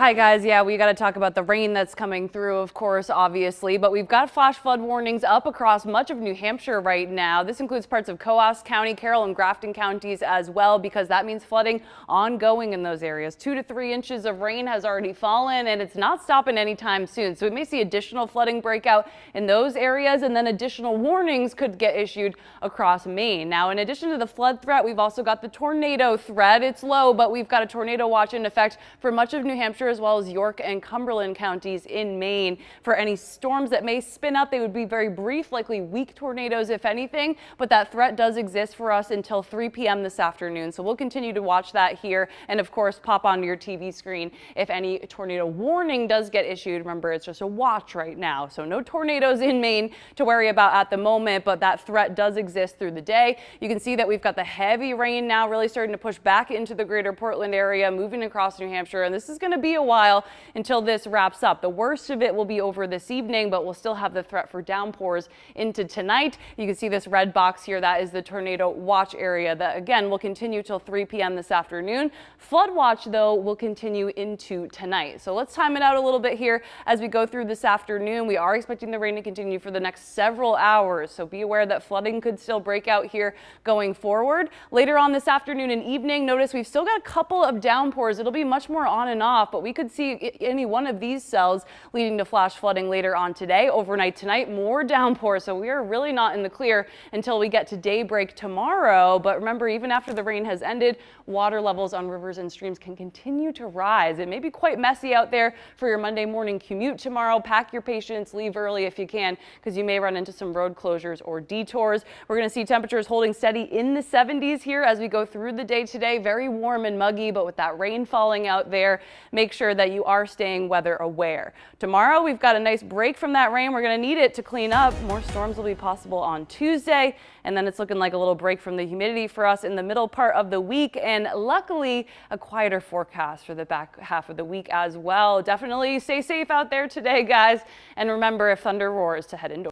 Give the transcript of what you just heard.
Hi guys, yeah, we got to talk about the rain that's coming through, of course, obviously, but we've got flash flood warnings up across much of New Hampshire right now. This includes parts of Coos County, Carroll and Grafton counties as well, because that means flooding ongoing in those areas. 2 to 3 inches of rain has already fallen and it's not stopping anytime soon. So we may see additional flooding breakout in those areas, and then additional warnings could get issued across Maine. Now, in addition to the flood threat, we've also got the tornado threat. It's low, but we've got a tornado watch in effect for much of New Hampshire, as well as York and Cumberland counties in Maine. For any storms that may spin up, they would be very brief, likely weak tornadoes if anything, but that threat does exist for us until 3 p.m. this afternoon. So we'll continue to watch that here, and of course pop onto your TV screen if any tornado warning does get issued. Remember, it's just a watch right now, so no tornadoes in Maine to worry about at the moment, but that threat does exist through the day. You can see that we've got the heavy rain now really starting to push back into the greater Portland area, moving across New Hampshire, and this is going to be a while until this wraps up. The worst of it will be over this evening, but we'll still have the threat for downpours into tonight. You can see this red box here. That is the tornado watch area that again will continue till 3 p.m. this afternoon. Flood watch though will continue into tonight. So let's time it out a little bit here as we go through this afternoon. We are expecting the rain to continue for the next several hours, so be aware that flooding could still break out here going forward. Later on this afternoon and evening, notice we've still got a couple of downpours. It'll be much more on and off, but we could see any one of these cells leading to flash flooding later on today. Overnight tonight, more downpours, so we are really not in the clear until we get to daybreak tomorrow. But remember, even after the rain has ended, water levels on rivers and streams can continue to rise. It may be quite messy out there for your Monday morning commute tomorrow. Pack your patience, leave early if you can, because you may run into some road closures or detours. We're going to see temperatures holding steady in the 70s here as we go through the day today. Very warm and muggy, but with that rain falling out there, make sure that you are staying weather aware. Tomorrow, we've got a nice break from that rain. We're going to need it to clean up. More storms will be possible on Tuesday, and then it's looking like a little break from the humidity for us in the middle part of the week, and luckily a quieter forecast for the back half of the week as well. Definitely stay safe out there today, guys, and remember, if thunder roars, to head indoors.